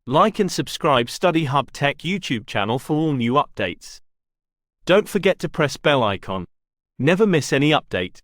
Like and subscribe Study Hub Tech YouTube channel for all new updates. Don't forget to press bell icon. Never miss any update.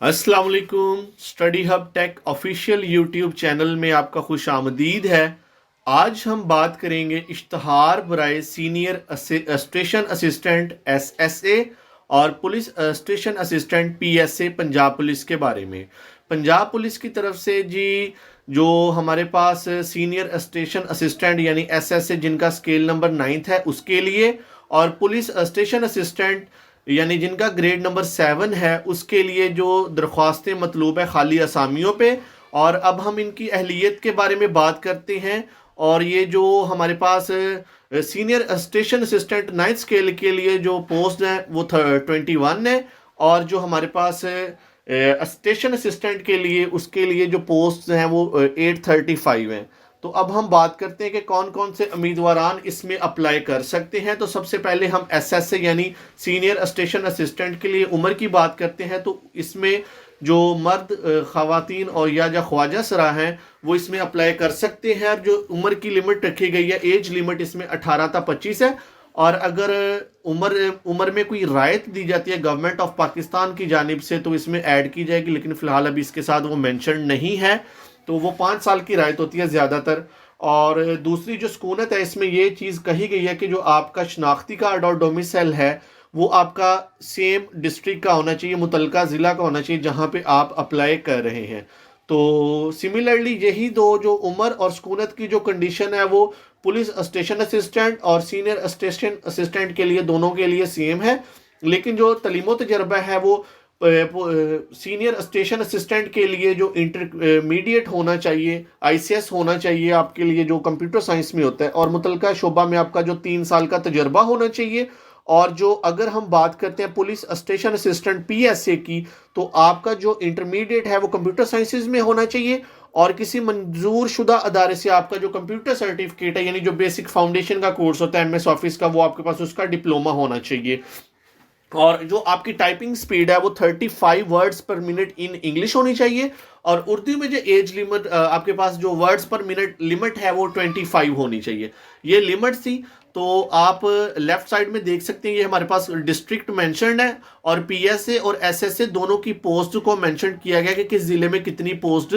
अस्सलाम वालेकुम। Study Hub Tech official YouTube channel में आपका खुश आमदीद है। आज हम बात करेंगे इश्तहार बराए सीनियर स्टेशन असिस्टेंट SSA और police station assistant PSA Punjab police के बारे में। पंजाब पुलिस की तरफ से जी जो हमारे पास सीनियर स्टेशन असिस्टेंट यानी SSA जिनका स्केल नंबर 9th है उसके लिए, और पुलिस स्टेशन असिस्टेंट यानी जिनका ग्रेड नंबर 7 है उसके लिए जो दरख्वास्तें मतलूब है खाली असामियों पे। और अब हम इनकी अहलियत के बारे में बात करते हैं। और ये जो हमारे पास senior station assistant 9th scale के लिए जो पोस्ट है वो 21 है, और जो हमारे पास स्टेशन असिस्टेंट के लिए उसके लिए जो पोस्ट हैं वो 835 हैं। तो अब हम बात करते हैं कि कौन कौन से उम्मीदवारान इसमें अप्लाई कर सकते हैं। तो सबसे पहले हम SSA यानी सीनियर स्टेशन असिस्टेंट के लिए उम्र की बात करते हैं। तो इसमें जो मर्द ख़वातीन और या जो ख्वाजा सरा हैं वो इसमें अप्लाई कर सकते हैं। और जो उम्र की लिमिट रखी गई है, एज लिमिट इसमें 18 था 25 है। और अगर उम्र में कोई रायत दी जाती है गवर्नमेंट ऑफ पाकिस्तान की जानिब से तो इसमें ऐड की जाएगी, लेकिन फ़िलहाल अभी इसके साथ वो मेंशन नहीं है। तो वो 5 साल की रायत होती है ज़्यादातर। और दूसरी जो सकूनत है इसमें ये चीज़ कही गई है कि जो आपका शनाख्ती कार्ड और डोमिसाइल है वो आपका सेम डिस्ट्रिक्ट का होना चाहिए, मुतलका ज़िला का होना चाहिए जहाँ पे आप अप्लाई कर रहे हैं। तो सिमिलरली यही दो जो उम्र और सकूनत की जो कंडीशन है वो पुलिस स्टेशन असिस्टेंट और सीनियर स्टेशन असिस्टेंट के लिए दोनों के लिए सेम है। लेकिन जो तलीमो तजर्बा है वो सीनियर स्टेशन असिस्टेंट के लिए जो इंटरमीडिएट होना चाहिए, ICS होना चाहिए आपके लिए जो कंप्यूटर साइंस में होता है, और मुतलका शोबा में आपका जो 3 साल का तजर्बा होना चाहिए। और जो अगर हम बात करते हैं पुलिस स्टेशन असिस्टेंट PSA की, तो आपका जो इंटरमीडिएट है वो कंप्यूटर साइंसेज में होना चाहिए, और किसी मंजूर शुदा अदारे से आपका जो कंप्यूटर सर्टिफिकेट है यानी जो बेसिक फाउंडेशन का कोर्स होता है MS ऑफिस का, वो आपके पास उसका डिप्लोमा होना चाहिए। और जो आपकी टाइपिंग स्पीड है वो 35 वर्ड्स पर मिनट इन इंग्लिश होनी चाहिए। और उर्दू में जो एज लिमिट आपके पास जो वर्ड्स पर मिनट लिमिट है वो 25 होनी चाहिए। ये लिमिट थी। तो आप लेफ्ट साइड में देख सकते हैं ये हमारे पास डिस्ट्रिक्ट मेंशन्ड है, और PSA और SSA दोनों की पोस्ट को मेंशन किया गया कि किस ज़िले में कितनी पोस्ट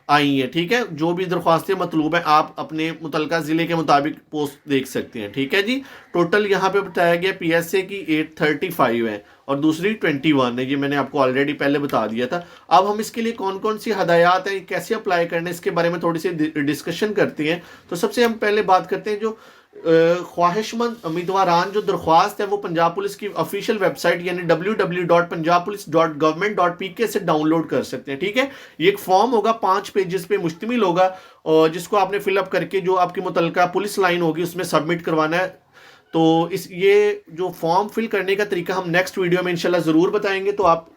आई है। ठीक है, जो भी दरख्वास्तें मतलूब हैं आप अपने मुतलका ज़िले के मुताबिक पोस्ट देख सकते हैं। ठीक है जी, टोटल यहाँ पे बताया गया PSA की 835 है और दूसरी 21 है। ये मैंने आपको ऑलरेडी पहले बता दिया था। अब हम इसके लिए कौन कौन सी हदायत हैं, कैसे अप्लाई करने, इसके बारे में थोड़ी सी डिस्कशन करते हैं। तो सबसे हम पहले बात करते हैं जो ख्वाहिशमंद उम्मीदवारान जो दरख्वास्त है वो पंजाब पुलिस की ऑफिशियल वेबसाइट यानी www.punjabpolice.government.pk से डाउनलोड कर सकते हैं। ठीक है, ये एक फॉर्म होगा, 5 पेजेस पे मुश्तमिल होगा, और जिसको आपने फिलअप करके जो आपकी मुतलका पुलिस लाइन होगी उसमें सबमिट करवाना है। तो ये जो फॉर्म फिल करने का तरीका हम नेक्स्ट वीडियो में इंशाल्लाह ज़रूर बताएंगे, तो आप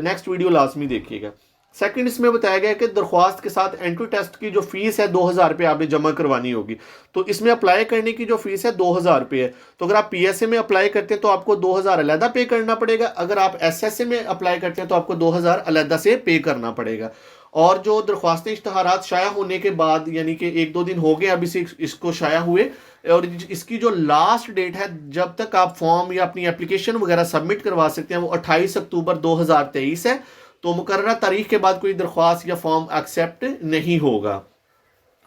नेक्स्ट वीडियो लाजमी देखिएगा। सेकंड, इसमें बताया गया कि दरख्वास्त के साथ एंट्री टेस्ट की जो फीस है 2000 रुपये आपने जमा करवानी होगी। तो इसमें अप्लाई करने की जो फीस है 2000 रुपये है। तो अगर आप PSA में अप्लाई करते हैं तो आपको 2000 अलहदा पे करना पड़ेगा। अगर आप SSA में अप्लाई करते हैं तो आपको 2000 अलहदा से पे करना पड़ेगा। और जो दरख्वास्तें इश्तहारात शाया होने के बाद यानी कि 1-2 दिन हो गए अभी से इसको शाया हुए, और इसकी जो लास्ट डेट है जब तक आप फॉर्म या अपनी एप्लीकेशन वगैरह सबमिट करवा सकते हैं वो 28 अक्टूबर 2023 है। तो मुकर्ररा तारीख के बाद कोई दरख्वास्त या फॉर्म एक्सेप्ट नहीं होगा।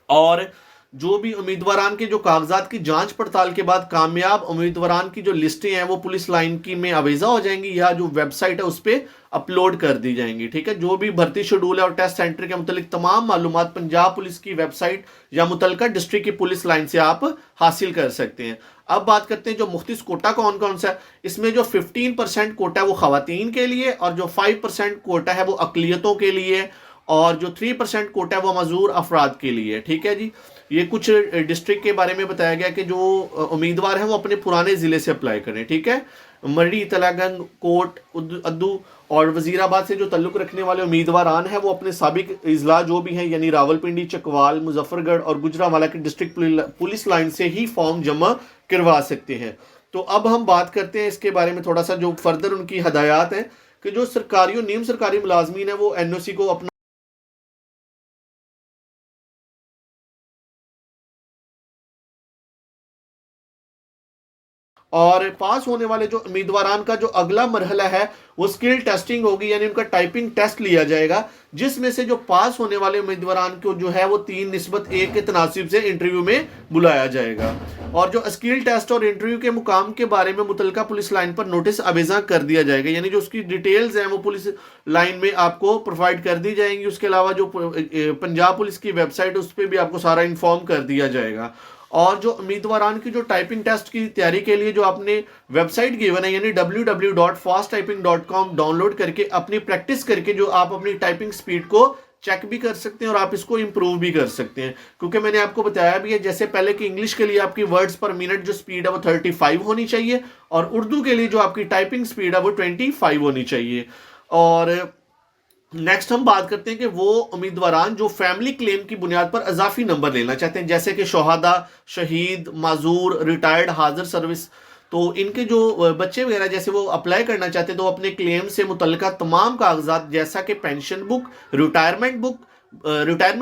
और जो भी उम्मीदवारान के जो कागजात की जांच पड़ताल के बाद कामयाब उम्मीदवारान की जो लिस्टें हैं वो पुलिस लाइन की में आवेजा हो जाएंगी या जो वेबसाइट है उस पर अपलोड कर दी जाएंगी। ठीक है, जो भी भर्ती शेड्यूल है और टेस्ट सेंटर के मुतालिक तमाम मालूमात पंजाब पुलिस की वेबसाइट या मुतलका डिस्ट्रिक्ट की पुलिस लाइन से आप हासिल कर सकते हैं। अब बात करते हैं जो मुख्तलिफ कोटा कौन कौन सा है। इसमें जो 15% कोटा है वो खवातीन के लिए, और जो 5% कोटा है वो अकलियतों के लिए, और जो 3% कोटा है वो मजूर अफराद के लिए। ठीक है जी, ये कुछ डिस्ट्रिक्ट के बारे में बताया गया कि जो उम्मीदवार हैं वो अपने पुराने ज़िले से अप्लाई करें। ठीक है, मरी, तलागंग, कोट, अद्दू और वजीराबाद से जो तल्लुक़ रखने वाले उम्मीदवारान हैं वो अपने साबिक इजला जो भी हैं यानी रावलपिंडी, चकवाल, मुजफ्फरगढ़ और गुजरांवाला की डिस्ट्रिक्ट पुलिस लाइन से ही फॉर्म जमा करवा सकते हैं। तो अब हम बात करते हैं इसके बारे में थोड़ा सा जो फर्दर उनकी हदायत है कि जो सरकारी और नीम सरकारी मुलाजमीन है वो NOC को अपना और पास होने वाले जो उम्मीदवारान का जो अगला मरहला है वो स्किल टेस्टिंग होगी, यानी उनका टाइपिंग टेस्ट लिया जाएगा, जिसमें से जो पास होने वाले उम्मीदवारान को जो है वो 3:1 के तनासिब से इंटरव्यू में बुलाया जाएगा। और जो स्किल टेस्ट और इंटरव्यू के मुकाम के बारे में मुतलका पुलिस लाइन पर नोटिस अवेजा कर दिया जाएगा, यानी जो उसकी डिटेल्स हैं वो पुलिस लाइन में आपको प्रोवाइड कर दी जाएंगी। उसके अलावा जो पंजाब पुलिस की वेबसाइट उस पर भी आपको सारा इन्फॉर्म कर दिया जाएगा। और जो उम्मीदवारान की जो टाइपिंग टेस्ट की तैयारी के लिए जो आपने वेबसाइट गिवन है यानी www.fasttyping.com डाउनलोड करके अपनी प्रैक्टिस करके जो आप अपनी टाइपिंग स्पीड को चेक भी कर सकते हैं और आप इसको इंप्रूव भी कर सकते हैं। क्योंकि मैंने आपको बताया भी है जैसे पहले कि इंग्लिश के लिए आपकी वर्ड्स पर मिनट जो स्पीड है वो 35 होनी चाहिए और उर्दू के लिए जो आपकी टाइपिंग स्पीड है वो 25 होनी चाहिए। और नेक्स्ट हम बात करते हैं कि वो उम्मीदवारान जो फैमिली क्लेम की बुनियाद पर अजाफी नंबर लेना चाहते हैं, जैसे कि शोहदा, शहीद, माजूर, रिटायर्ड, हाजिर सर्विस, तो इनके जो बच्चे वगैरह जैसे वो अप्लाई करना चाहते हैं तो अपने क्लेम से मुतल्लिका तमाम कागजात जैसा कि पेंशन बुक, रिटायरमेंट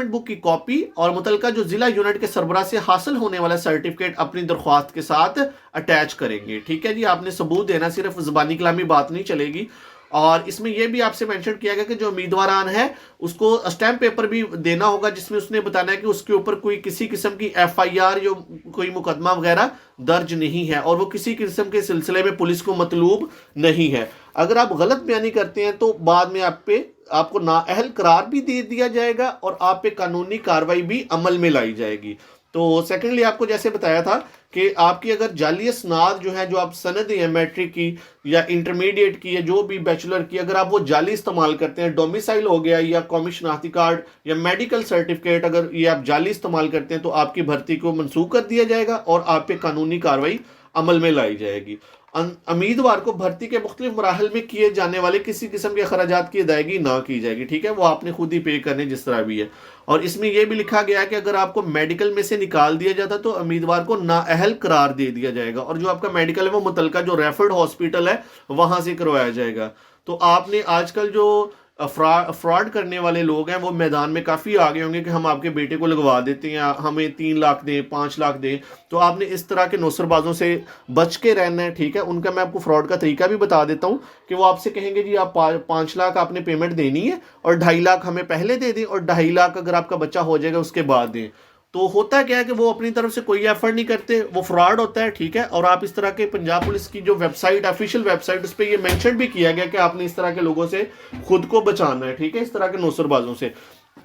बुक की कॉपी और मुतल्लिका जो जिला यूनिट के सरबराह से हासिल होने वाला सर्टिफिकेट अपनी दरख्वास्त के साथ अटैच करेंगे। ठीक है जी, आपने सबूत देना, सिर्फ ज़बानी कलामी बात नहीं चलेगी। और इसमें यह भी आपसे मेंशन किया गया कि जो उम्मीदवारान है उसको स्टैम्प पेपर भी देना होगा जिसमें उसने बताना है कि उसके ऊपर कोई किसी किस्म की FIR जो कोई मुकदमा वगैरह दर्ज नहीं है और वो किसी किस्म के सिलसिले में पुलिस को मतलूब नहीं है। अगर आप गलत बयानी करते हैं तो बाद में आपको नाअहल करार भी दे दिया जाएगा और आप पे कानूनी कार्रवाई भी अमल में लाई जाएगी। तो सेकेंडली आपको जैसे बताया था कि आपकी अगर जाली स्नाद जो है, जो आप सनद है मैट्रिक की या इंटरमीडिएट की या जो भी बैचलर की, अगर आप वो जाली इस्तेमाल करते हैं, डोमिसाइल हो गया या कौमी शनाख्ती कार्ड या मेडिकल सर्टिफिकेट, अगर ये आप जाली इस्तेमाल करते हैं तो आपकी भर्ती को मनसूख कर दिया जाएगा और आप पे कानूनी कार्रवाई अमल में लाई जाएगी। उम्मीदवार को भर्ती के मुख्तलिफ मराहल में किए जाने वाले किसी किस्म के अखराजात की अदायगी ना की जाएगी। ठीक है, वो आपने खुद ही पे करने जिस तरह भी है। और इसमें यह भी लिखा गया है कि अगर आपको मेडिकल में से निकाल दिया जाता तो उम्मीदवार को नाअहल करार दे दिया जाएगा और जो आपका मेडिकल है वो मुतलका जो रेफर्ड हॉस्पिटल है वहां से करवाया जाएगा। तो आपने आजकल जो फ्रॉड करने वाले लोग हैं वो मैदान में काफ़ी आगे होंगे कि हम आपके बेटे को लगवा देते हैं, हमें 3 लाख दें, 5 लाख दें। तो आपने इस तरह के नौसरबाजों से बच के रहना है। ठीक है, उनका मैं आपको फ्रॉड का तरीका भी बता देता हूं कि वो आपसे कहेंगे जी आप 5 लाख आपने पेमेंट देनी है और 2.5 लाख हमें पहले दे दें और 2.5 लाख अगर आपका बच्चा हो जाएगा उसके बाद दें। तो होता क्या है कि वो अपनी तरफ से कोई एफर्ट नहीं करते, वो फ्रॉड होता है। ठीक है, और आप इस तरह के पंजाब पुलिस की जो वेबसाइट, ऑफिशियल वेबसाइट, उस पर ये मेंशन भी किया गया कि आपने इस तरह के लोगों से खुद को बचाना है। ठीक है, इस तरह के नौसरबाजों से।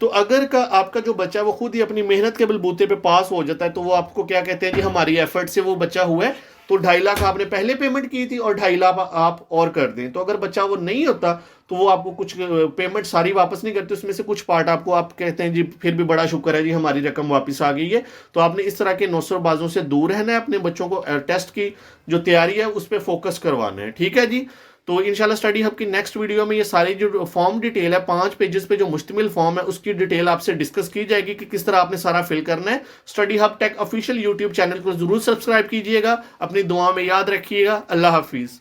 तो अगर आपका जो बच्चा वो खुद ही अपनी मेहनत के बलबूते पे पास हो जाता है तो वो आपको क्या कहते हैं जी हमारी एफर्ट से वो बच्चा हुआ है, तो 2.5 लाख आपने पहले पेमेंट की थी और 2.5 लाख आप और कर दें। तो अगर बच्चा वो नहीं होता तो वो आपको कुछ पेमेंट सारी वापस नहीं करते, उसमें से कुछ पार्ट आपको आप कहते हैं जी फिर भी बड़ा शुक्र है जी हमारी रकम वापस आ गई है। तो आपने इस तरह के नौसरबाजों से दूर रहना है, अपने बच्चों को टेस्ट की जो तैयारी है उस पर फोकस करवाना है। ठीक है जी, तो इंशाल्लाह स्टडी हब की नेक्स्ट वीडियो में ये सारी जो फॉर्म डिटेल है 5 पेजेस पे जो मुश्तमिल फॉर्म है उसकी डिटेल आपसे डिस्कस की जाएगी कि किस तरह आपने सारा फिल करना है। Study Hub Tech official YouTube channel को जरूर सब्सक्राइब कीजिएगा, अपनी दुआ में याद रखिएगा। अल्लाह हाफिज।